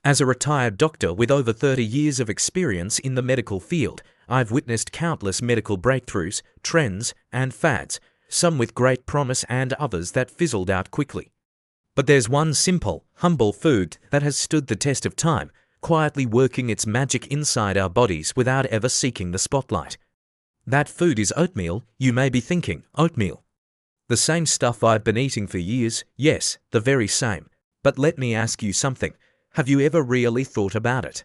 As a retired doctor with over 30 years of experience in the medical field, I've witnessed countless medical breakthroughs, trends, and fads, some with great promise and others that fizzled out quickly. But there's one simple, humble food that has stood the test of time, quietly working its magic inside our bodies without ever seeking the spotlight. That food is oatmeal. You may be thinking, oatmeal. The same stuff I've been eating for years, yes, the very same. But let me ask you something. Have you ever really thought about it?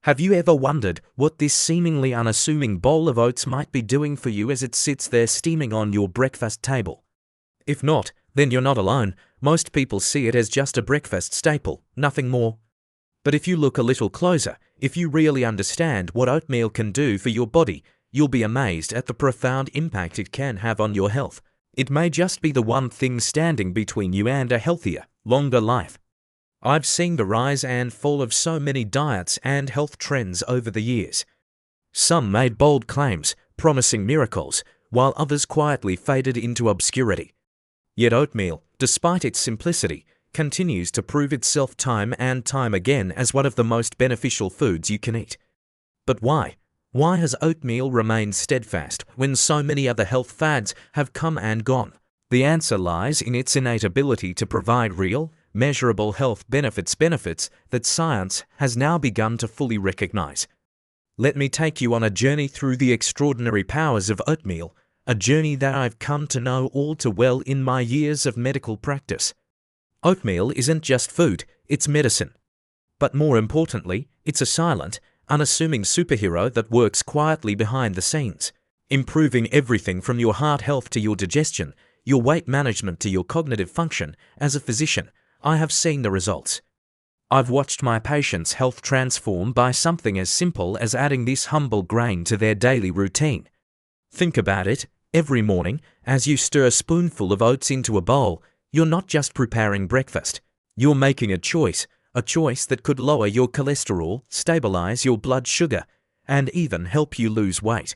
Have you ever wondered what this seemingly unassuming bowl of oats might be doing for you as it sits there steaming on your breakfast table? If not, then you're not alone. Most people see it as just a breakfast staple, nothing more. But if you look a little closer, if you really understand what oatmeal can do for your body, you'll be amazed at the profound impact it can have on your health. It may just be the one thing standing between you and a healthier, longer life. I've seen the rise and fall of so many diets and health trends over the years. Some made bold claims, promising miracles, while others quietly faded into obscurity. Yet oatmeal, despite its simplicity, continues to prove itself time and time again as one of the most beneficial foods you can eat. But why? Why has oatmeal remained steadfast when so many other health fads have come and gone? The answer lies in its innate ability to provide real, measurable health benefits that science has now begun to fully recognize. Let me take you on a journey through the extraordinary powers of oatmeal, a journey that I've come to know all too well in my years of medical practice. Oatmeal isn't just food, it's medicine. But more importantly, it's a silent, unassuming superhero that works quietly behind the scenes, improving everything from your heart health to your digestion, your weight management to your cognitive function. As a physician, I have seen the results. I've watched my patients' health transform by something as simple as adding this humble grain to their daily routine. Think about it. Every morning, as you stir a spoonful of oats into a bowl, you're not just preparing breakfast. You're making a choice that could lower your cholesterol, stabilize your blood sugar, and even help you lose weight.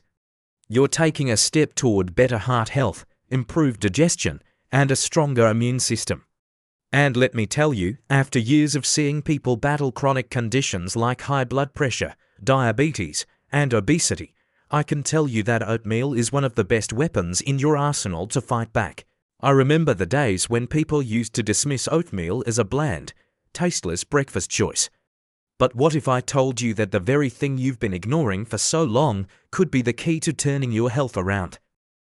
You're taking a step toward better heart health, improved digestion, and a stronger immune system. And let me tell you, after years of seeing people battle chronic conditions like high blood pressure, diabetes, and obesity, I can tell you that oatmeal is one of the best weapons in your arsenal to fight back. I remember the days when people used to dismiss oatmeal as a bland, tasteless breakfast choice. But what if I told you that the very thing you've been ignoring for so long could be the key to turning your health around?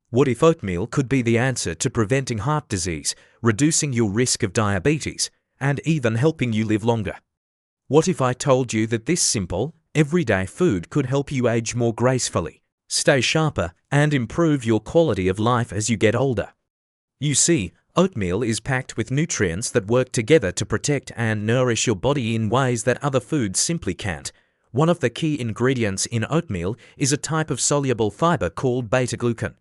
What if oatmeal could be the answer to preventing heart disease, reducing your risk of diabetes, and even helping you live longer? What if I told you that this simple, everyday food could help you age more gracefully, stay sharper, and improve your quality of life as you get older? You see, oatmeal is packed with nutrients that work together to protect and nourish your body in ways that other foods simply can't. One of the key ingredients in oatmeal is a type of soluble fiber called beta-glucan.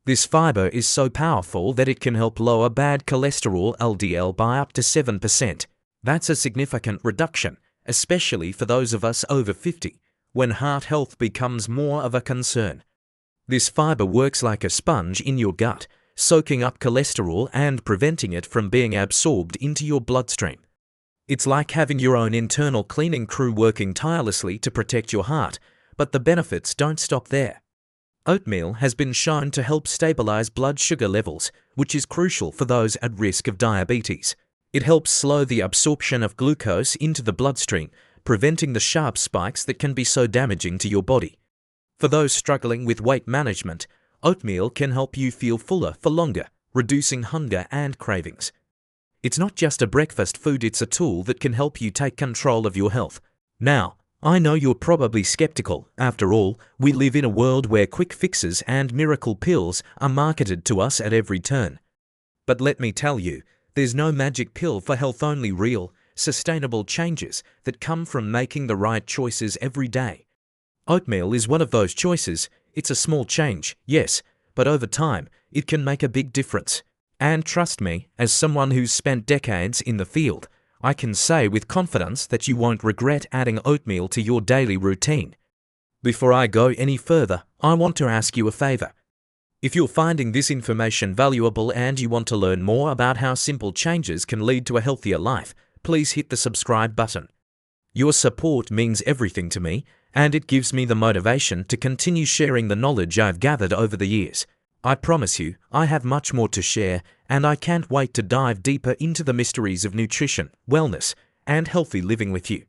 This fiber is so powerful that it can help lower bad cholesterol (LDL) by up to 7%. That's a significant reduction, especially for those of us over 50, when heart health becomes more of a concern. This fiber works like a sponge in your gut, soaking up cholesterol and preventing it from being absorbed into your bloodstream. It's like having your own internal cleaning crew working tirelessly to protect your heart, but the benefits don't stop there. Oatmeal has been shown to help stabilize blood sugar levels, which is crucial for those at risk of diabetes. It helps slow the absorption of glucose into the bloodstream, preventing the sharp spikes that can be so damaging to your body. For those struggling with weight management, oatmeal can help you feel fuller for longer, reducing hunger and cravings. It's not just a breakfast food, it's a tool that can help you take control of your health. Now, I know you're probably skeptical. After all, we live in a world where quick fixes and miracle pills are marketed to us at every turn. But let me tell you, there's no magic pill for health, only real, sustainable changes that come from making the right choices every day. Oatmeal is one of those choices. It's a small change, yes, but over time, it can make a big difference. And trust me, as someone who's spent decades in the field, I can say with confidence that you won't regret adding oatmeal to your daily routine. Before I go any further, I want to ask you a favor. If you're finding this information valuable and you want to learn more about how simple changes can lead to a healthier life, please hit the subscribe button. Your support means everything to me, and it gives me the motivation to continue sharing the knowledge I've gathered over the years. I promise you, I have much more to share, and I can't wait to dive deeper into the mysteries of nutrition, wellness, and healthy living with you.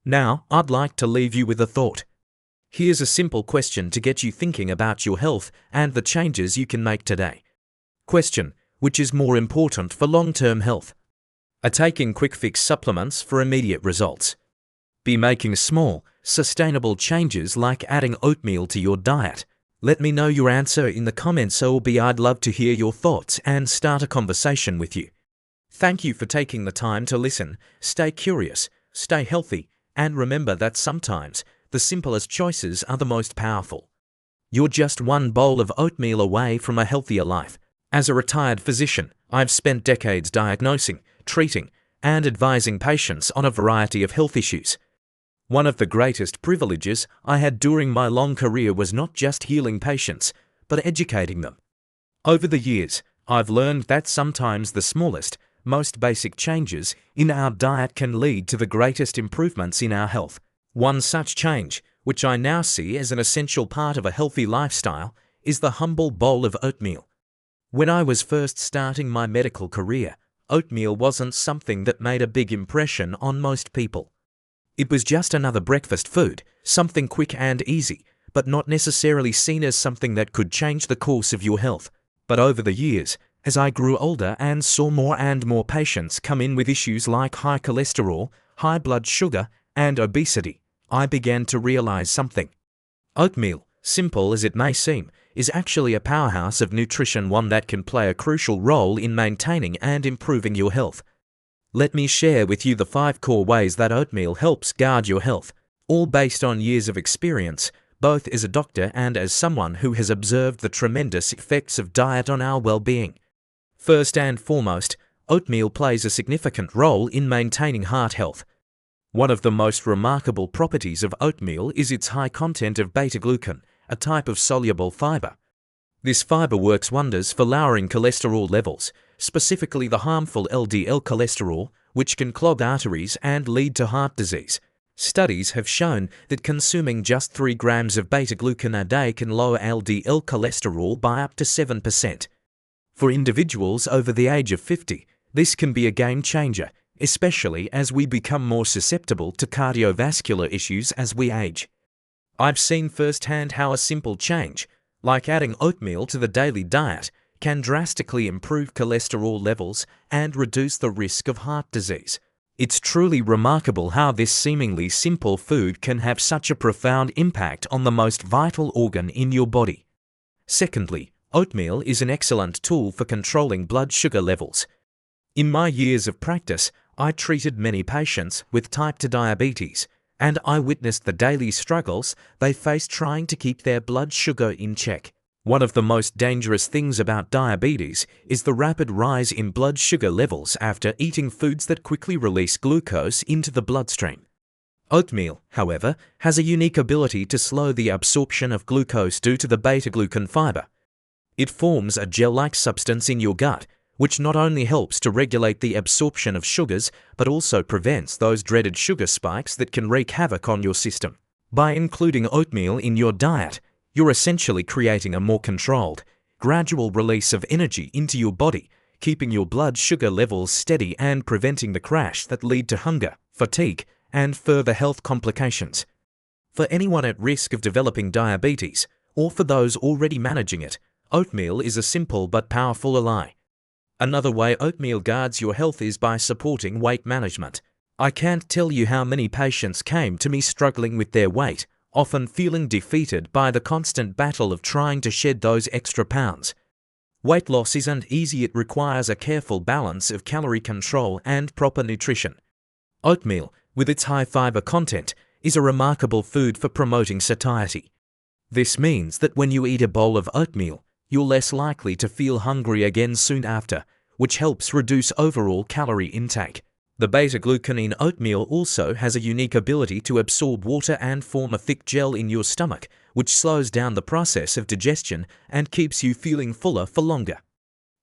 Now, I'd like to leave you with a thought. Here's a simple question to get you thinking about your health and the changes you can make today. Question: which is more important for long-term health? Are taking quick-fix supplements for immediate results? Be making small, sustainable changes like adding oatmeal to your diet? Let me know your answer in the comments, or I'd love to hear your thoughts and start a conversation with you. Thank you for taking the time to listen. Stay curious, stay healthy, and remember that sometimes the simplest choices are the most powerful. You're just one bowl of oatmeal away from a healthier life. As a retired physician, I've spent decades diagnosing, treating, and advising patients on a variety of health issues. One of the greatest privileges I had during my long career was not just healing patients, but educating them. Over the years, I've learned that sometimes the smallest, most basic changes in our diet can lead to the greatest improvements in our health. One such change, which I now see as an essential part of a healthy lifestyle, is the humble bowl of oatmeal. When I was first starting my medical career, oatmeal wasn't something that made a big impression on most people. It was just another breakfast food, something quick and easy, but not necessarily seen as something that could change the course of your health. But over the years, as I grew older and saw more and more patients come in with issues like high cholesterol, high blood sugar, and obesity, I began to realize something. Oatmeal, simple as it may seem, is actually a powerhouse of nutrition, one that can play a crucial role in maintaining and improving your health. Let me share with you the 5 core ways that oatmeal helps guard your health, all based on years of experience, both as a doctor and as someone who has observed the tremendous effects of diet on our well-being. First and foremost, oatmeal plays a significant role in maintaining heart health. One of the most remarkable properties of oatmeal is its high content of beta-glucan, a type of soluble fiber. This fiber works wonders for lowering cholesterol levels, specifically the harmful LDL cholesterol, which can clog arteries and lead to heart disease. Studies have shown that consuming just 3 grams of beta-glucan a day can lower LDL cholesterol by up to 7%. For individuals over the age of 50, this can be a game changer, especially as we become more susceptible to cardiovascular issues as we age. I've seen firsthand how a simple change, like adding oatmeal to the daily diet, can drastically improve cholesterol levels and reduce the risk of heart disease. It's truly remarkable how this seemingly simple food can have such a profound impact on the most vital organ in your body. Secondly, oatmeal is an excellent tool for controlling blood sugar levels. In my years of practice, I treated many patients with type 2 diabetes, and I witnessed the daily struggles they faced trying to keep their blood sugar in check. One of the most dangerous things about diabetes is the rapid rise in blood sugar levels after eating foods that quickly release glucose into the bloodstream. Oatmeal, however, has a unique ability to slow the absorption of glucose due to the beta-glucan fiber. It forms a gel-like substance in your gut, which not only helps to regulate the absorption of sugars, but also prevents those dreaded sugar spikes that can wreak havoc on your system. By including oatmeal in your diet, you're essentially creating a more controlled, gradual release of energy into your body, keeping your blood sugar levels steady and preventing the crash that lead to hunger, fatigue, and further health complications. For anyone at risk of developing diabetes, or for those already managing it, oatmeal is a simple but powerful ally. Another way oatmeal guards your health is by supporting weight management. I can't tell you how many patients came to me struggling with their weight, often feeling defeated by the constant battle of trying to shed those extra pounds. Weight loss isn't easy. It requires a careful balance of calorie control and proper nutrition. Oatmeal, with its high fiber content, is a remarkable food for promoting satiety. This means that when you eat a bowl of oatmeal, you're less likely to feel hungry again soon after, which helps reduce overall calorie intake. The beta-glucan in oatmeal also has a unique ability to absorb water and form a thick gel in your stomach, which slows down the process of digestion and keeps you feeling fuller for longer.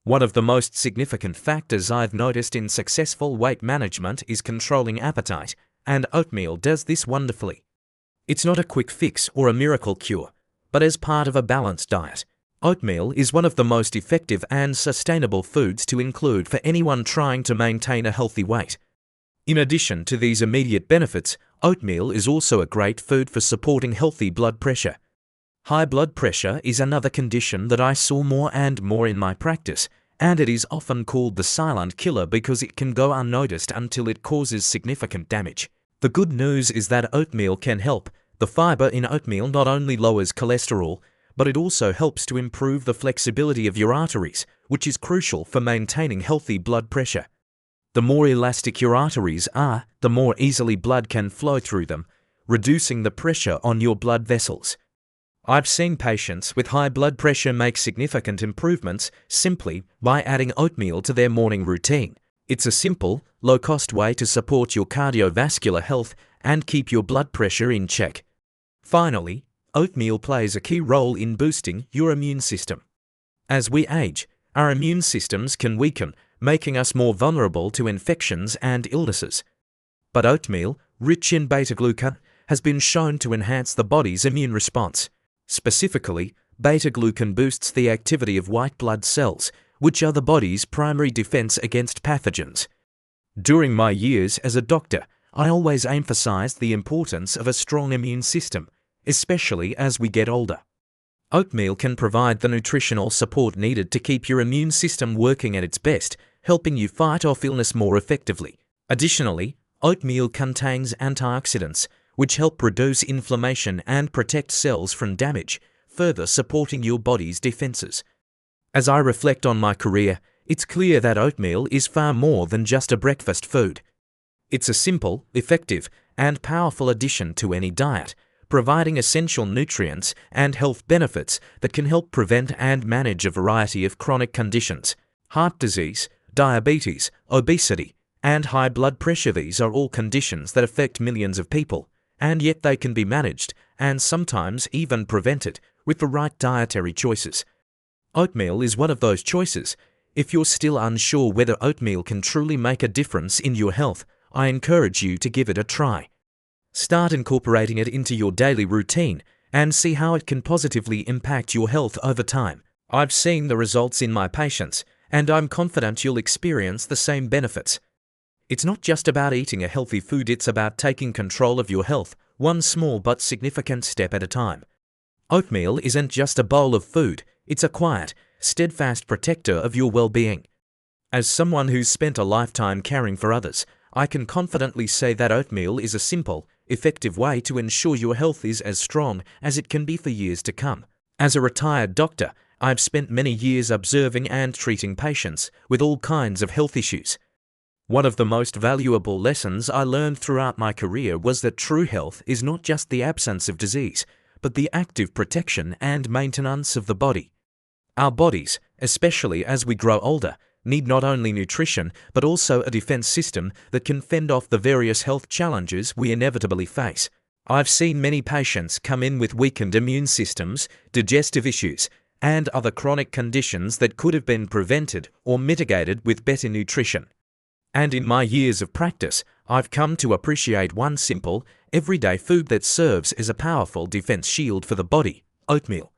One of the most significant factors I've noticed in successful weight management is controlling appetite. and oatmeal does this wonderfully. It's not a quick fix or a miracle cure, but as part of a balanced diet, oatmeal is one of the most effective and sustainable foods to include for anyone trying to maintain a healthy weight. In addition to these immediate benefits, oatmeal is also a great food for supporting healthy blood pressure. High blood pressure is another condition that I saw more and more in my practice, and it is often called the silent killer because it can go unnoticed until it causes significant damage. The good news is that oatmeal can help. The fiber in oatmeal not only lowers cholesterol, but it also helps to improve the flexibility of your arteries, which is crucial for maintaining healthy blood pressure. The more elastic your arteries are, the more easily blood can flow through them, reducing the pressure on your blood vessels. I've seen patients with high blood pressure make significant improvements simply by adding oatmeal to their morning routine. It's a simple, low-cost way to support your cardiovascular health and keep your blood pressure in check. Finally, oatmeal plays a key role in boosting your immune system. As we age, our immune systems can weaken, making us more vulnerable to infections and illnesses. But oatmeal, rich in beta-glucan, has been shown to enhance the body's immune response. Specifically, beta-glucan boosts the activity of white blood cells, which are the body's primary defense against pathogens. During my years as a doctor, I always emphasized the importance of a strong immune system, especially as we get older. Oatmeal can provide the nutritional support needed to keep your immune system working at its best, helping you fight off illness more effectively. Additionally, oatmeal contains antioxidants, which help reduce inflammation and protect cells from damage, further supporting your body's defenses. As I reflect on my career, it's clear that oatmeal is far more than just a breakfast food. It's a simple, effective, and powerful addition to any diet, providing essential nutrients and health benefits that can help prevent and manage a variety of chronic conditions. Heart disease, diabetes, obesity, and high blood pressure. These are all conditions that affect millions of people, and yet they can be managed and sometimes even prevented with the right dietary choices. Oatmeal is one of those choices. If you're still unsure whether oatmeal can truly make a difference in your health, I encourage you to give it a try. Start incorporating it into your daily routine and see how it can positively impact your health over time. I've seen the results in my patients, and I'm confident you'll experience the same benefits. It's not just about eating a healthy food, it's about taking control of your health, one small but significant step at a time. Oatmeal isn't just a bowl of food, it's a quiet, steadfast protector of your well-being. As someone who's spent a lifetime caring for others, I can confidently say that oatmeal is a simple, effective way to ensure your health is as strong as it can be for years to come. As a retired doctor, I've spent many years observing and treating patients with all kinds of health issues. One of the most valuable lessons I learned throughout my career was that true health is not just the absence of disease, but the active protection and maintenance of the body. Our bodies, especially as we grow older, need not only nutrition, but also a defense system that can fend off the various health challenges we inevitably face. I've seen many patients come in with weakened immune systems, digestive issues, and other chronic conditions that could have been prevented or mitigated with better nutrition. And in my years of practice, I've come to appreciate one simple, everyday food that serves as a powerful defense shield for the body: oatmeal.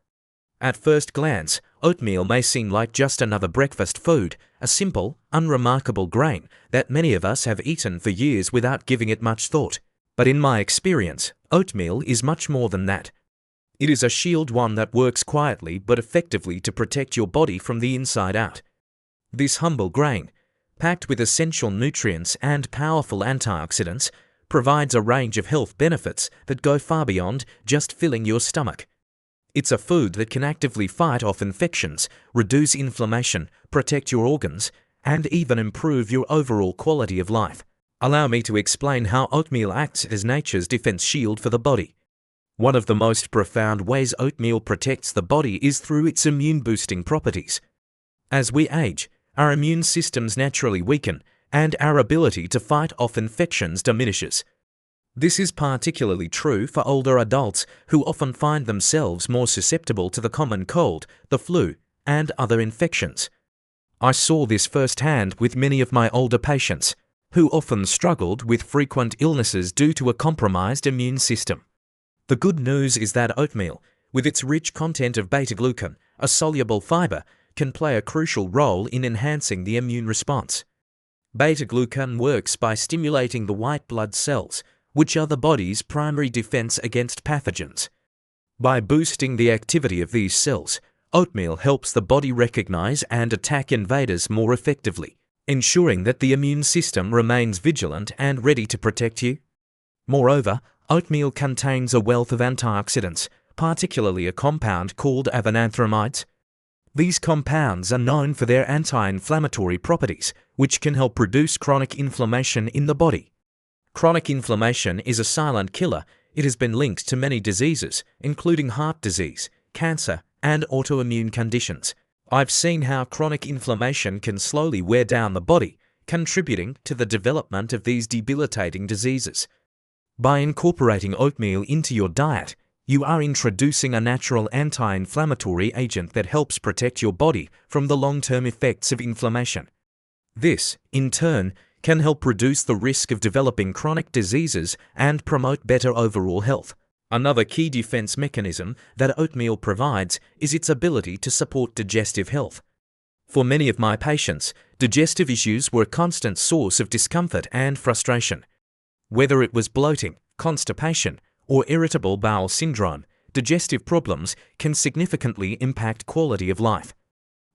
At first glance, oatmeal may seem like just another breakfast food, a simple, unremarkable grain that many of us have eaten for years without giving it much thought. But in my experience, oatmeal is much more than that. It is a shield, one that works quietly but effectively to protect your body from the inside out. This humble grain, packed with essential nutrients and powerful antioxidants, provides a range of health benefits that go far beyond just filling your stomach. It's a food that can actively fight off infections, reduce inflammation, protect your organs, and even improve your overall quality of life. Allow me to explain how oatmeal acts as nature's defense shield for the body. One of the most profound ways oatmeal protects the body is through its immune-boosting properties. As we age, our immune systems naturally weaken, and our ability to fight off infections diminishes. This is particularly true for older adults who often find themselves more susceptible to the common cold, the flu, and other infections. I saw this firsthand with many of my older patients. who often struggled with frequent illnesses due to a compromised immune system. The good news is that oatmeal, with its rich content of beta-glucan, a soluble fiber, can play a crucial role in enhancing the immune response. Beta-glucan works by stimulating the white blood cells, which are the body's primary defense against pathogens. By boosting the activity of these cells, oatmeal helps the body recognize and attack invaders more effectively, ensuring that the immune system remains vigilant and ready to protect you. Moreover, oatmeal contains a wealth of antioxidants, particularly a compound called avenanthramides. These compounds are known for their anti-inflammatory properties, which can help reduce chronic inflammation in the body. Chronic inflammation is a silent killer. It has been linked to many diseases, including heart disease, cancer, and autoimmune conditions. I've seen how chronic inflammation can slowly wear down the body, contributing to the development of these debilitating diseases. By incorporating oatmeal into your diet, you are introducing a natural anti-inflammatory agent that helps protect your body from the long-term effects of inflammation. This, in turn, can help reduce the risk of developing chronic diseases and promote better overall health. Another key defense mechanism that oatmeal provides is its ability to support digestive health. For many of my patients, digestive issues were a constant source of discomfort and frustration. Whether it was bloating, constipation, or irritable bowel syndrome, digestive problems can significantly impact quality of life.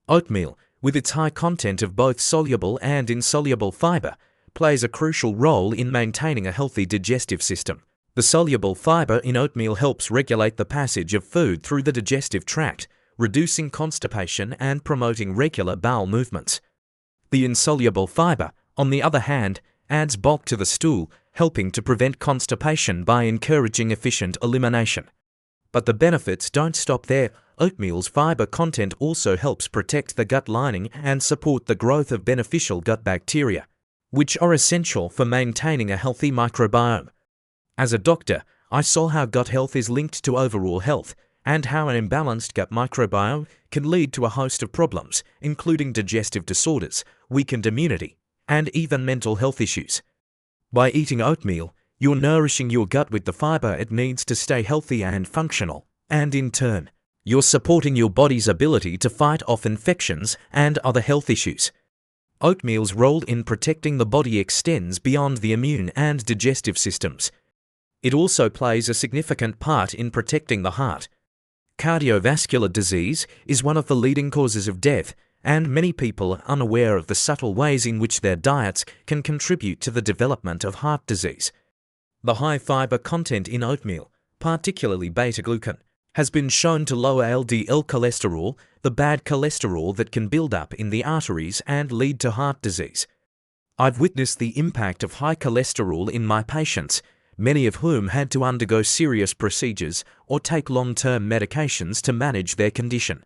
Oatmeal, with its high content of both soluble and insoluble fiber, plays a crucial role in maintaining a healthy digestive system. The soluble fiber in oatmeal helps regulate the passage of food through the digestive tract, reducing constipation and promoting regular bowel movements. The insoluble fiber, on the other hand, adds bulk to the stool, helping to prevent constipation by encouraging efficient elimination. But the benefits don't stop there. Oatmeal's fiber content also helps protect the gut lining and support the growth of beneficial gut bacteria, which are essential for maintaining a healthy microbiome. As a doctor, I saw how gut health is linked to overall health, and how an imbalanced gut microbiome can lead to a host of problems, including digestive disorders, weakened immunity, and even mental health issues. By eating oatmeal, you're nourishing your gut with the fiber it needs to stay healthy and functional, and in turn, you're supporting your body's ability to fight off infections and other health issues. Oatmeal's role in protecting the body extends beyond the immune and digestive systems. It also plays a significant part in protecting the heart. Cardiovascular disease is one of the leading causes of death, and many people are unaware of the subtle ways in which their diets can contribute to the development of heart disease. The high fiber content in oatmeal, particularly beta-glucan, has been shown to lower LDL cholesterol, the bad cholesterol that can build up in the arteries and lead to heart disease. I've witnessed the impact of high cholesterol in my patients, many of whom had to undergo serious procedures or take long-term medications to manage their condition.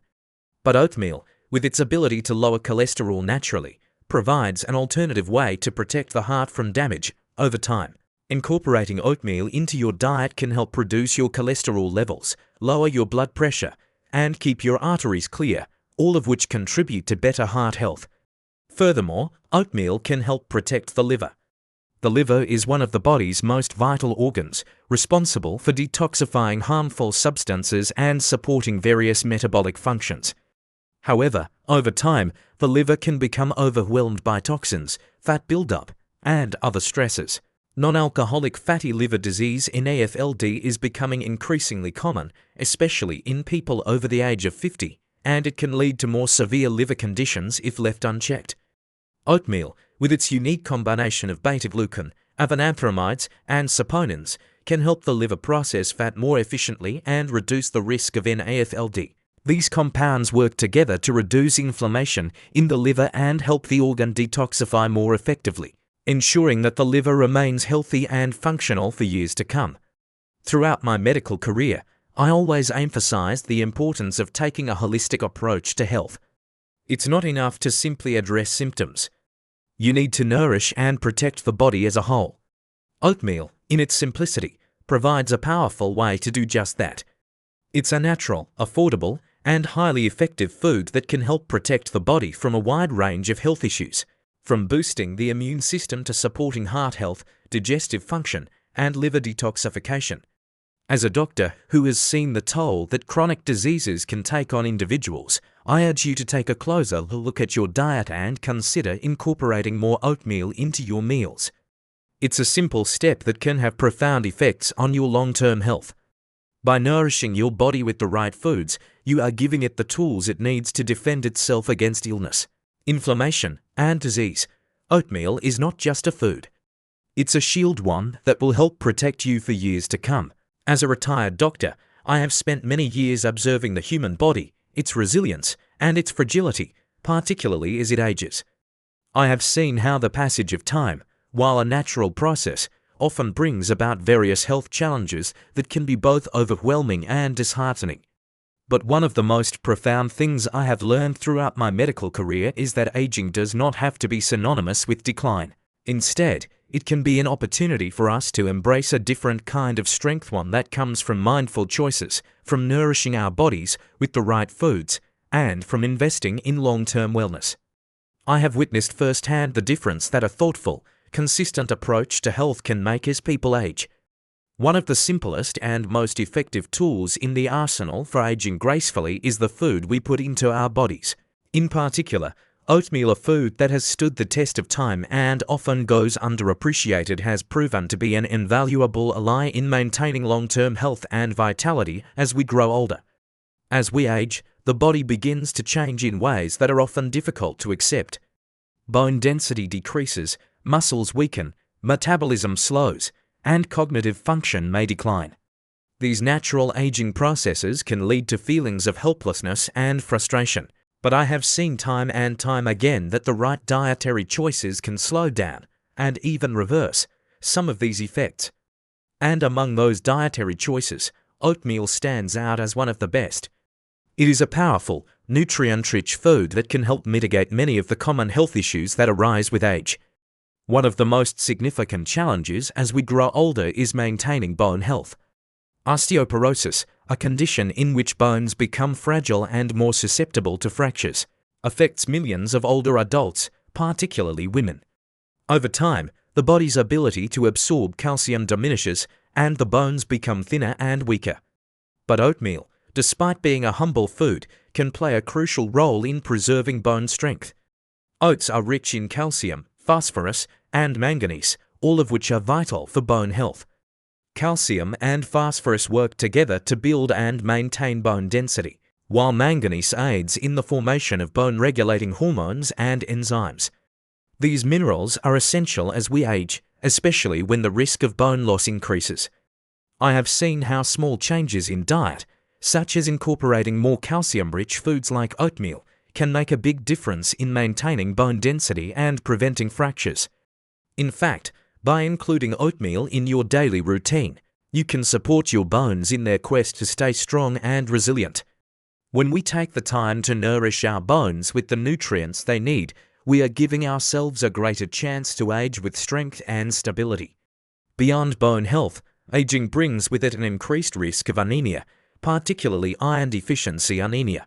But oatmeal, with its ability to lower cholesterol naturally, provides an alternative way to protect the heart from damage over time. Incorporating oatmeal into your diet can help reduce your cholesterol levels, lower your blood pressure, and keep your arteries clear, all of which contribute to better heart health. Furthermore, oatmeal can help protect the liver. The liver is one of the body's most vital organs, responsible for detoxifying harmful substances and supporting various metabolic functions. However, over time, the liver can become overwhelmed by toxins, fat buildup, and other stresses. Non-alcoholic fatty liver disease (NAFLD) is becoming increasingly common, especially in people over the age of 50, and it can lead to more severe liver conditions if left unchecked. Oatmeal, with its unique combination of beta-glucan, avenanthramides, and saponins, can help the liver process fat more efficiently and reduce the risk of NAFLD. These compounds work together to reduce inflammation in the liver and help the organ detoxify more effectively, ensuring that the liver remains healthy and functional for years to come. Throughout my medical career, I always emphasized the importance of taking a holistic approach to health. It's not enough to simply address symptoms. You need to nourish and protect the body as a whole. Oatmeal, in its simplicity, provides a powerful way to do just that. It's a natural, affordable, and highly effective food that can help protect the body from a wide range of health issues. from boosting the immune system to supporting heart health, digestive function, and liver detoxification. As a doctor who has seen the toll that chronic diseases can take on individuals, I urge you to take a closer look at your diet and consider incorporating more oatmeal into your meals. It's a simple step that can have profound effects on your long-term health. By nourishing your body with the right foods, you are giving it the tools it needs to defend itself against illness, inflammation, and disease. Oatmeal is not just a food. It's a shield, one that will help protect you for years to come. As a retired doctor, I have spent many years observing the human body, its resilience, and its fragility, particularly as it ages. I have seen how the passage of time, while a natural process, often brings about various health challenges that can be both overwhelming and disheartening. But one of the most profound things I have learned throughout my medical career is that aging does not have to be synonymous with decline. Instead, it can be an opportunity for us to embrace a different kind of strength, one that comes from mindful choices, from nourishing our bodies with the right foods, and from investing in long-term wellness. I have witnessed firsthand the difference that a thoughtful, consistent approach to health can make as people age. One of the simplest and most effective tools in the arsenal for aging gracefully is the food we put into our bodies. In particular, oatmeal, a food that has stood the test of time and often goes underappreciated, has proven to be an invaluable ally in maintaining long-term health and vitality as we grow older. As we age, the body begins to change in ways that are often difficult to accept. Bone density decreases, muscles weaken, metabolism slows, and cognitive function may decline. These natural aging processes can lead to feelings of helplessness and frustration. But I have seen time and time again that the right dietary choices can slow down and even reverse some of these effects. And among those dietary choices, oatmeal stands out as one of the best. It is a powerful, nutrient-rich food that can help mitigate many of the common health issues that arise with age. One of the most significant challenges as we grow older is maintaining bone health. Osteoporosis, a condition in which bones become fragile and more susceptible to fractures, affects millions of older adults, particularly women. Over time, the body's ability to absorb calcium diminishes and the bones become thinner and weaker. But oatmeal, despite being a humble food, can play a crucial role in preserving bone strength. Oats are rich in calcium, phosphorus, and manganese, all of which are vital for bone health. Calcium and phosphorus work together to build and maintain bone density, while manganese aids in the formation of bone-regulating hormones and enzymes. These minerals are essential as we age, especially when the risk of bone loss increases. I have seen how small changes in diet, such as incorporating more calcium-rich foods like oatmeal, can make a big difference in maintaining bone density and preventing fractures. In fact, by including oatmeal in your daily routine, you can support your bones in their quest to stay strong and resilient. When we take the time to nourish our bones with the nutrients they need, we are giving ourselves a greater chance to age with strength and stability. Beyond bone health, aging brings with it an increased risk of anemia, particularly iron deficiency anemia.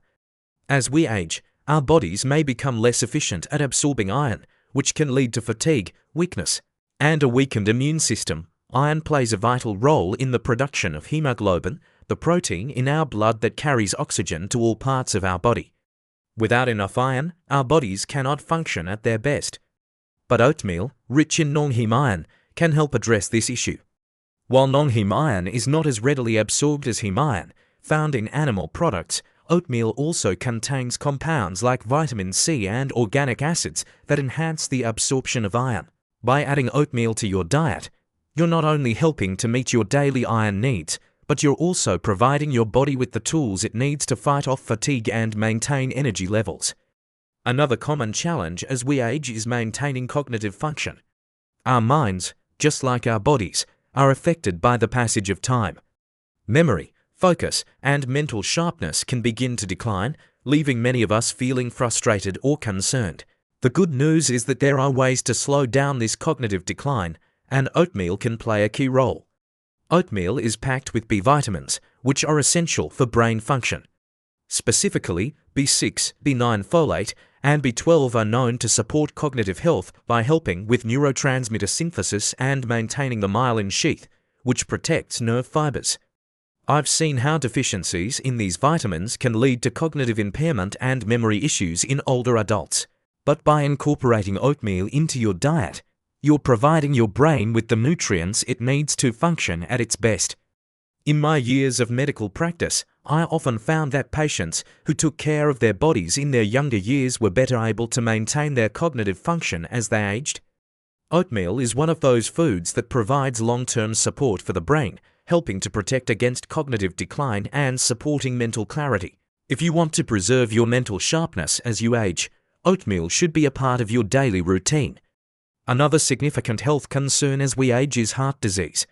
As we age, our bodies may become less efficient at absorbing iron, which can lead to fatigue, weakness, and a weakened immune system. Iron plays a vital role in the production of hemoglobin, the protein in our blood that carries oxygen to all parts of our body. Without enough iron, our bodies cannot function at their best. But oatmeal, rich in non-heme iron, can help address this issue. While non-heme iron is not as readily absorbed as heme iron, found in animal products, oatmeal also contains compounds like vitamin C and organic acids that enhance the absorption of iron. By adding oatmeal to your diet, you're not only helping to meet your daily iron needs, but you're also providing your body with the tools it needs to fight off fatigue and maintain energy levels. Another common challenge as we age is maintaining cognitive function. Our minds, just like our bodies, are affected by the passage of time. Memory, focus, and mental sharpness can begin to decline, leaving many of us feeling frustrated or concerned. The good news is that there are ways to slow down this cognitive decline, and oatmeal can play a key role. Oatmeal is packed with B vitamins, which are essential for brain function. Specifically, B6, B9 folate, and B12 are known to support cognitive health by helping with neurotransmitter synthesis and maintaining the myelin sheath, which protects nerve fibers. I've seen how deficiencies in these vitamins can lead to cognitive impairment and memory issues in older adults. But by incorporating oatmeal into your diet, you're providing your brain with the nutrients it needs to function at its best. In my years of medical practice, I often found that patients who took care of their bodies in their younger years were better able to maintain their cognitive function as they aged. Oatmeal is one of those foods that provides long-term support for the brain, helping to protect against cognitive decline and supporting mental clarity. If you want to preserve your mental sharpness as you age, oatmeal should be a part of your daily routine. Another significant health concern as we age is heart disease.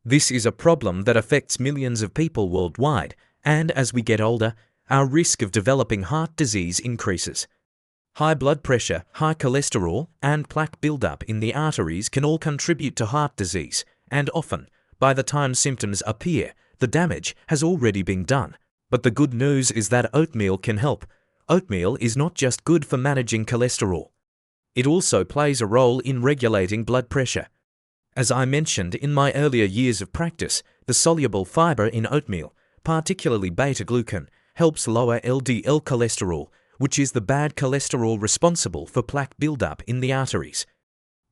This is a problem that affects millions of people worldwide, and as we get older, our risk of developing heart disease increases. High blood pressure, high cholesterol, and plaque buildup in the arteries can all contribute to heart disease, and often, by the time symptoms appear, the damage has already been done. But the good news is that oatmeal can help. Oatmeal is not just good for managing cholesterol. It also plays a role in regulating blood pressure. As I mentioned in my earlier years of practice, the soluble fiber in oatmeal, particularly beta-glucan, helps lower LDL cholesterol, which is the bad cholesterol responsible for plaque buildup in the arteries.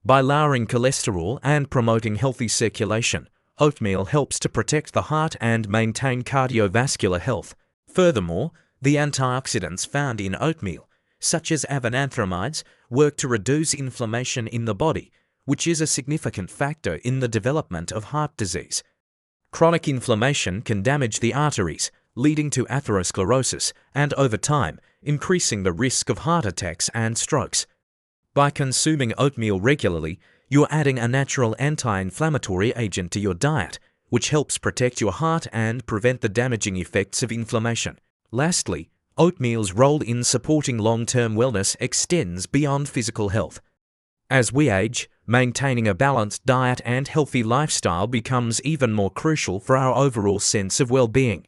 By lowering cholesterol and promoting healthy circulation, oatmeal helps to protect the heart and maintain cardiovascular health. Furthermore, the antioxidants found in oatmeal, such as avenanthramides, work to reduce inflammation in the body, which is a significant factor in the development of heart disease. Chronic inflammation can damage the arteries, leading to atherosclerosis and, over time, increasing the risk of heart attacks and strokes. By consuming oatmeal regularly, you're adding a natural anti-inflammatory agent to your diet, which helps protect your heart and prevent the damaging effects of inflammation. Lastly, oatmeal's role in supporting long-term wellness extends beyond physical health. As we age, maintaining a balanced diet and healthy lifestyle becomes even more crucial for our overall sense of well-being.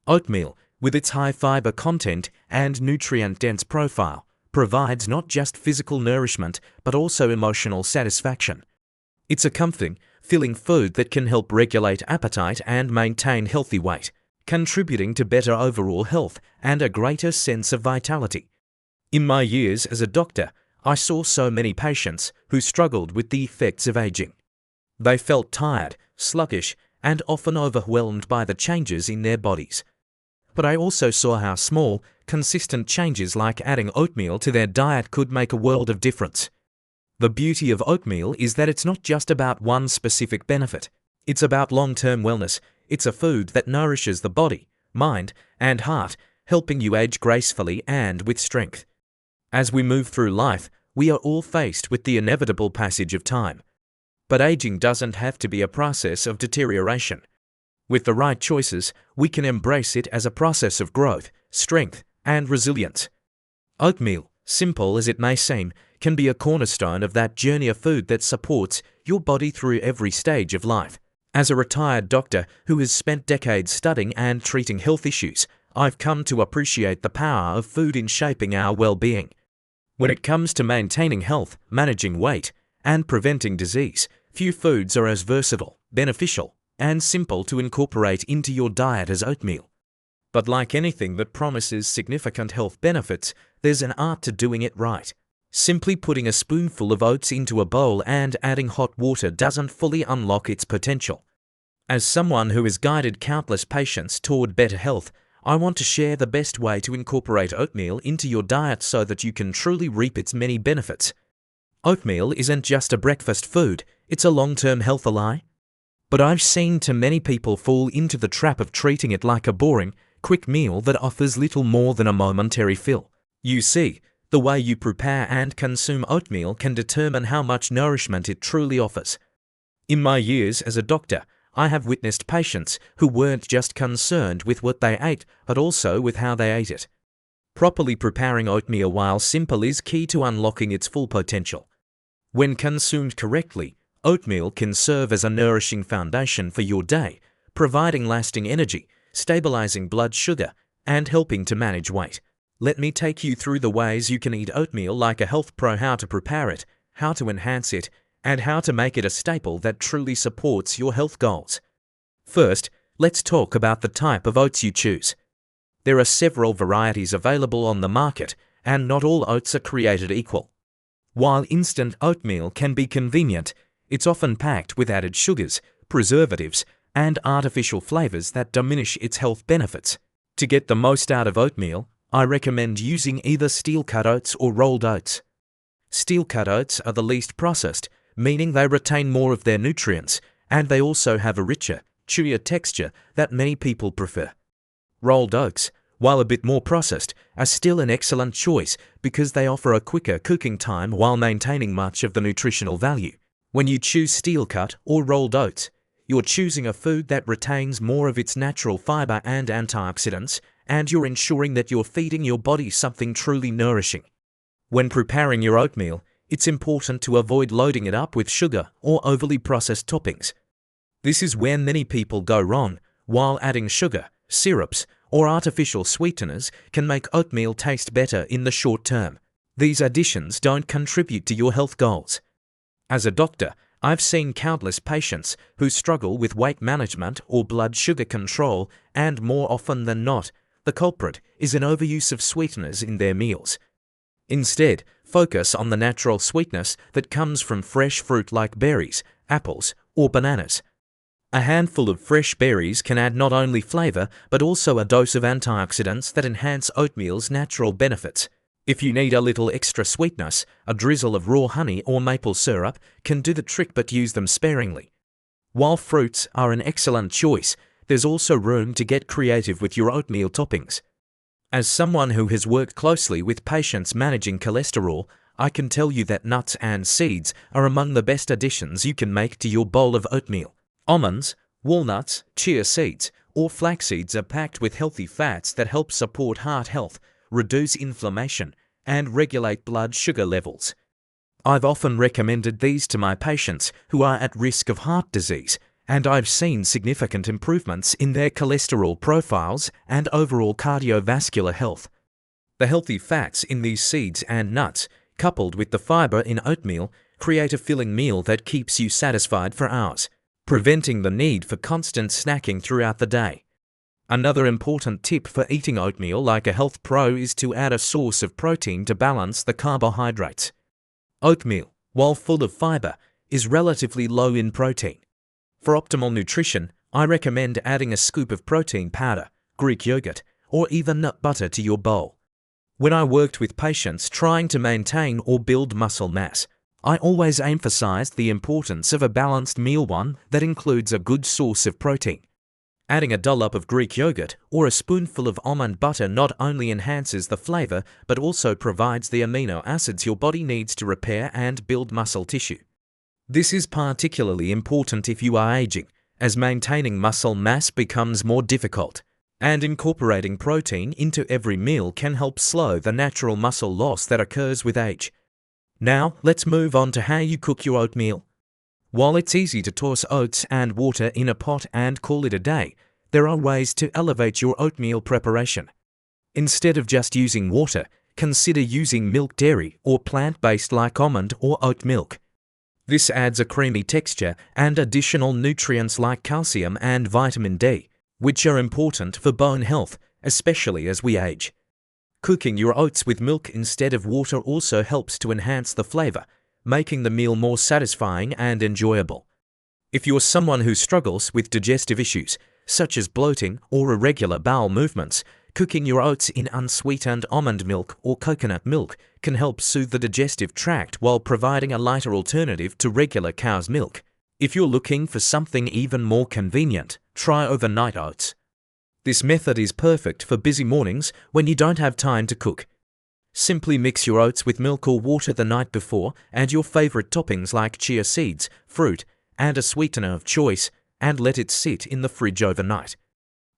Oatmeal, with its high fiber content and nutrient-dense profile, provides not just physical nourishment but also emotional satisfaction. It's a comforting, filling food that can help regulate appetite and maintain healthy weight, contributing to better overall health and a greater sense of vitality. In my years as a doctor, I saw so many patients who struggled with the effects of aging. They felt tired, sluggish, and often overwhelmed by the changes in their bodies. But I also saw how small, consistent changes like adding oatmeal to their diet could make a world of difference. The beauty of oatmeal is that it's not just about one specific benefit. It's about long-term wellness. It's a food that nourishes the body, mind, and heart, helping you age gracefully and with strength. As we move through life, we are all faced with the inevitable passage of time. But aging doesn't have to be a process of deterioration. With the right choices, we can embrace it as a process of growth, strength, and resilience. Oatmeal, simple as it may seem, can be a cornerstone of that journey of food that supports your body through every stage of life. As a retired doctor who has spent decades studying and treating health issues, I've come to appreciate the power of food in shaping our well-being. When it comes to maintaining health, managing weight, and preventing disease, few foods are as versatile, beneficial, and simple to incorporate into your diet as oatmeal. But like anything that promises significant health benefits, there's an art to doing it right. Simply putting a spoonful of oats into a bowl and adding hot water doesn't fully unlock its potential. As someone who has guided countless patients toward better health, I want to share the best way to incorporate oatmeal into your diet so that you can truly reap its many benefits. Oatmeal isn't just a breakfast food, it's a long-term health ally. But I've seen too many people fall into the trap of treating it like a boring, quick meal that offers little more than a momentary fill. You see, the way you prepare and consume oatmeal can determine how much nourishment it truly offers. In my years as a doctor, I have witnessed patients who weren't just concerned with what they ate, but also with how they ate it. Properly preparing oatmeal while simple is key to unlocking its full potential. When consumed correctly, oatmeal can serve as a nourishing foundation for your day, providing lasting energy, stabilizing blood sugar, and helping to manage weight. Let me take you through the ways you can eat oatmeal like a health pro, how to prepare it, how to enhance it, and how to make it a staple that truly supports your health goals. First, let's talk about the type of oats you choose. There are several varieties available on the market, and not all oats are created equal. While instant oatmeal can be convenient, it's often packed with added sugars, preservatives, and artificial flavors that diminish its health benefits. To get the most out of oatmeal, I recommend using either steel-cut oats or rolled oats. Steel-cut oats are the least processed, meaning they retain more of their nutrients, and they also have a richer, chewier texture that many people prefer. Rolled oats, while a bit more processed, are still an excellent choice because they offer a quicker cooking time while maintaining much of the nutritional value. When you choose steel-cut or rolled oats, you're choosing a food that retains more of its natural fiber and antioxidants, and you're ensuring that you're feeding your body something truly nourishing. When preparing your oatmeal, it's important to avoid loading it up with sugar or overly processed toppings. This is where many people go wrong, while adding sugar, syrups, or artificial sweeteners can make oatmeal taste better in the short term. These additions don't contribute to your health goals. As a doctor, I've seen countless patients who struggle with weight management or blood sugar control, and more often than not, the culprit is an overuse of sweeteners in their meals. Instead, focus on the natural sweetness that comes from fresh fruit like berries, apples, or bananas. A handful of fresh berries can add not only flavor, but also a dose of antioxidants that enhance oatmeal's natural benefits. If you need a little extra sweetness, a drizzle of raw honey or maple syrup can do the trick, but use them sparingly. While fruits are an excellent choice, there's also room to get creative with your oatmeal toppings. As someone who has worked closely with patients managing cholesterol, I can tell you that nuts and seeds are among the best additions you can make to your bowl of oatmeal. Almonds, walnuts, chia seeds, or flax seeds are packed with healthy fats that help support heart health, reduce inflammation, and regulate blood sugar levels. I've often recommended these to my patients who are at risk of heart disease, and I've seen significant improvements in their cholesterol profiles and overall cardiovascular health. The healthy fats in these seeds and nuts, coupled with the fiber in oatmeal, create a filling meal that keeps you satisfied for hours, preventing the need for constant snacking throughout the day. Another important tip for eating oatmeal like a health pro is to add a source of protein to balance the carbohydrates. Oatmeal, while full of fiber, is relatively low in protein. For optimal nutrition, I recommend adding a scoop of protein powder, Greek yogurt, or even nut butter to your bowl. When I worked with patients trying to maintain or build muscle mass, I always emphasized the importance of a balanced meal, one that includes a good source of protein. Adding a dollop of Greek yogurt or a spoonful of almond butter not only enhances the flavor, but also provides the amino acids your body needs to repair and build muscle tissue. This is particularly important if you are aging, as maintaining muscle mass becomes more difficult, and incorporating protein into every meal can help slow the natural muscle loss that occurs with age. Now, let's move on to how you cook your oatmeal. While it's easy to toss oats and water in a pot and call it a day, there are ways to elevate your oatmeal preparation. Instead of just using water, consider using milk dairy or plant-based like almond or oat milk. This adds a creamy texture and additional nutrients like calcium and vitamin D, which are important for bone health, especially as we age. Cooking your oats with milk instead of water also helps to enhance the flavor, making the meal more satisfying and enjoyable. If you're someone who struggles with digestive issues, such as bloating or irregular bowel movements, cooking your oats in unsweetened almond milk or coconut milk can help soothe the digestive tract while providing a lighter alternative to regular cow's milk. If you're looking for something even more convenient, try overnight oats. This method is perfect for busy mornings when you don't have time to cook. Simply mix your oats with milk or water the night before, add your favorite toppings like chia seeds, fruit, and a sweetener of choice, and let it sit in the fridge overnight.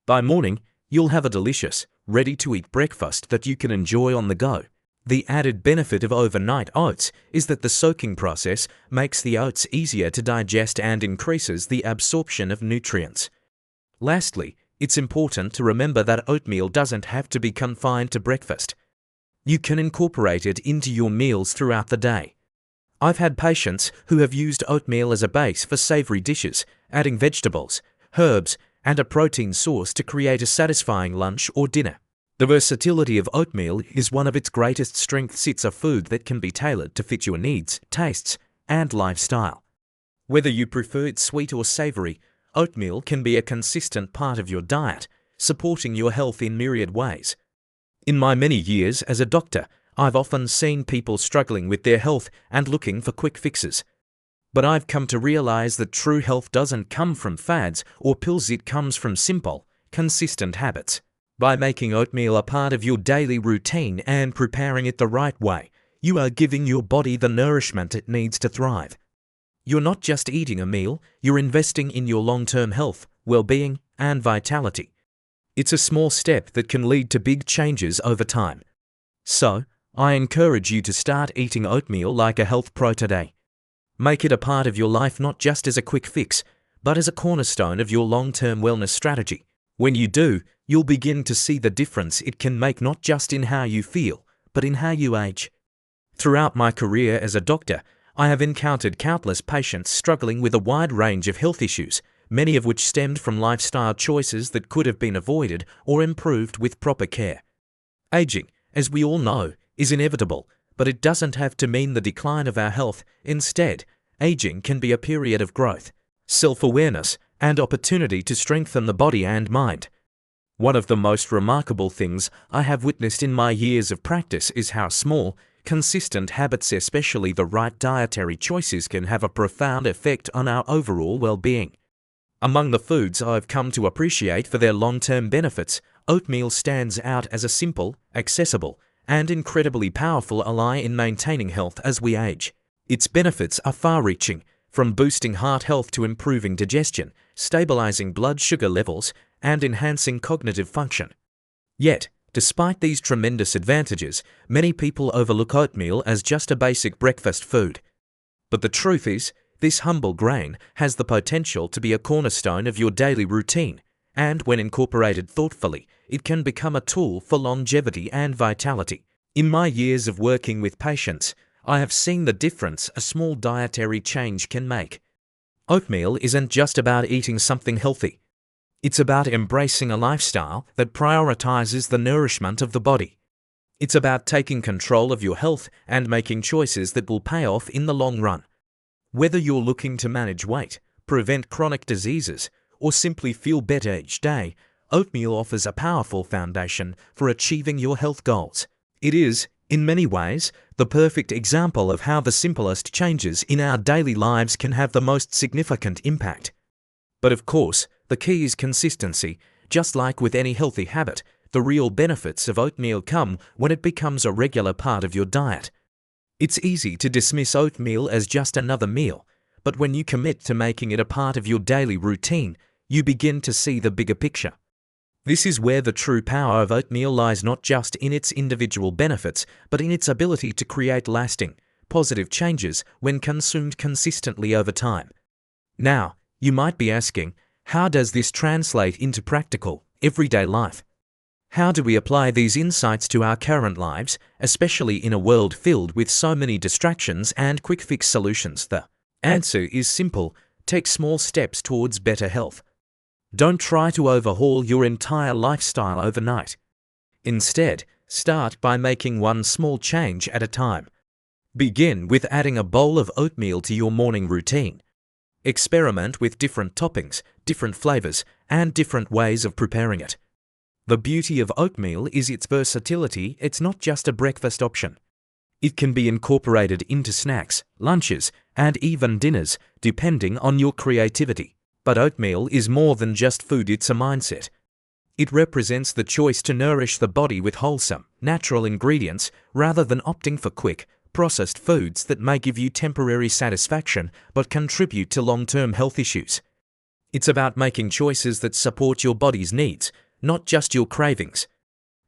By morning, you'll have a delicious, ready-to-eat breakfast that you can enjoy on the go. The added benefit of overnight oats is that the soaking process makes the oats easier to digest and increases the absorption of nutrients. Lastly, it's important to remember that oatmeal doesn't have to be confined to breakfast. you can incorporate it into your meals throughout the day. I've had patients who have used oatmeal as a base for savory dishes, adding vegetables, herbs, and a protein source to create a satisfying lunch or dinner. The versatility of oatmeal is one of its greatest strengths. It's a food that can be tailored to fit your needs, tastes, and lifestyle. Whether you prefer it sweet or savory, oatmeal can be a consistent part of your diet, supporting your health in myriad ways. In my many years as a doctor, I've often seen people struggling with their health and looking for quick fixes. But I've come to realize that true health doesn't come from fads or pills. It comes from simple, consistent habits. By making oatmeal a part of your daily routine and preparing it the right way, you are giving your body the nourishment it needs to thrive. You're not just eating a meal, you're investing in your long-term health, well-being, and vitality. It's a small step that can lead to big changes over time. So, I encourage you to start eating oatmeal like a health pro today. Make it a part of your life not just as a quick fix, but as a cornerstone of your long-term wellness strategy. When you do, you'll begin to see the difference it can make not just in how you feel, but in how you age. Throughout my career as a doctor, I have encountered countless patients struggling with a wide range of health issues, many of which stemmed from lifestyle choices that could have been avoided or improved with proper care. Aging, as we all know, is inevitable, but it doesn't have to mean the decline of our health. Instead, aging can be a period of growth, self-awareness, and opportunity to strengthen the body and mind. One of the most remarkable things I have witnessed in my years of practice is how small, consistent habits, especially the right dietary choices, can have a profound effect on our overall well-being. Among the foods I've come to appreciate for their long-term benefits, oatmeal stands out as a simple, accessible, and incredibly powerful ally in maintaining health as we age. Its benefits are far-reaching, from boosting heart health to improving digestion, stabilizing blood sugar levels, and enhancing cognitive function. Yet, despite these tremendous advantages, many people overlook oatmeal as just a basic breakfast food. But the truth is, this humble grain has the potential to be a cornerstone of your daily routine, and when incorporated thoughtfully, it can become a tool for longevity and vitality. In my years of working with patients, I have seen the difference a small dietary change can make. Oatmeal isn't just about eating something healthy. It's about embracing a lifestyle that prioritizes the nourishment of the body. It's about taking control of your health and making choices that will pay off in the long run. Whether you're looking to manage weight, prevent chronic diseases, or simply feel better each day, oatmeal offers a powerful foundation for achieving your health goals. It is, in many ways, the perfect example of how the simplest changes in our daily lives can have the most significant impact. But of course, the key is consistency. Just like with any healthy habit, the real benefits of oatmeal come when it becomes a regular part of your diet. It's easy to dismiss oatmeal as just another meal, but when you commit to making it a part of your daily routine, you begin to see the bigger picture. This is where the true power of oatmeal lies, not just in its individual benefits, but in its ability to create lasting, positive changes when consumed consistently over time. Now, you might be asking, how does this translate into practical, everyday life? How do we apply these insights to our current lives, especially in a world filled with so many distractions and quick-fix solutions? The answer is simple: take small steps towards better health. Don't try to overhaul your entire lifestyle overnight. Instead, start by making one small change at a time. Begin with adding a bowl of oatmeal to your morning routine. Experiment with different toppings, different flavors, and different ways of preparing it. The beauty of oatmeal is its versatility. It's not just a breakfast option. It can be incorporated into snacks, lunches, and even dinners, depending on your creativity. But oatmeal is more than just food, it's a mindset. It represents the choice to nourish the body with wholesome, natural ingredients rather than opting for quick, processed foods that may give you temporary satisfaction but contribute to long-term health issues. It's about making choices that support your body's needs, not just your cravings.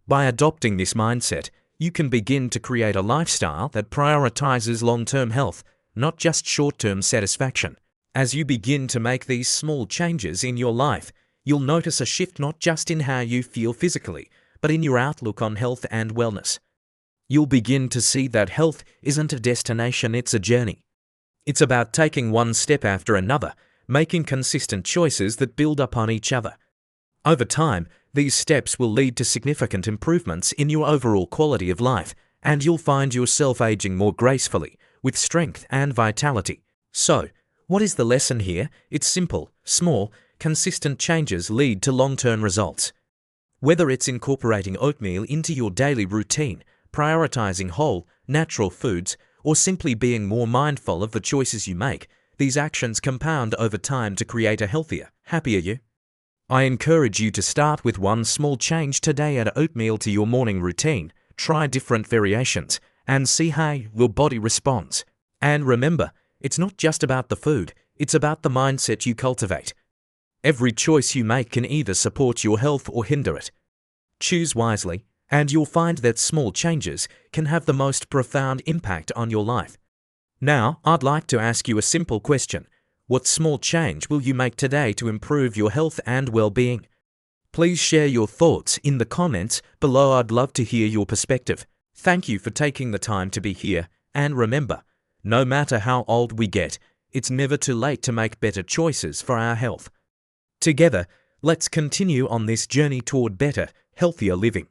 By adopting this mindset, you can begin to create a lifestyle that prioritizes long-term health, not just short-term satisfaction. As you begin to make these small changes in your life, you'll notice a shift not just in how you feel physically, but in your outlook on health and wellness. you'll begin to see that health isn't a destination, it's a journey. It's about taking one step after another, making consistent choices that build upon each other. Over time, these steps will lead to significant improvements in your overall quality of life, and you'll find yourself aging more gracefully, with strength and vitality. So, what is the lesson here? It's simple, small, consistent changes lead to long-term results. Whether it's incorporating oatmeal into your daily routine, prioritizing whole, natural foods, or simply being more mindful of the choices you make, these actions compound over time to create a healthier, happier you. I encourage you to start with one small change today. Add oatmeal to your morning routine, try different variations, and see how your body responds. And remember, it's not just about the food, it's about the mindset you cultivate. Every choice you make can either support your health or hinder it. Choose wisely, and you'll find that small changes can have the most profound impact on your life. Now, I'd like to ask you a simple question. What small change will you make today to improve your health and well-being? Please share your thoughts in the comments below. I'd love to hear your perspective. Thank you for taking the time to be here, and remember, no matter how old we get, it's never too late to make better choices for our health. Together, let's continue on this journey toward better, healthier living.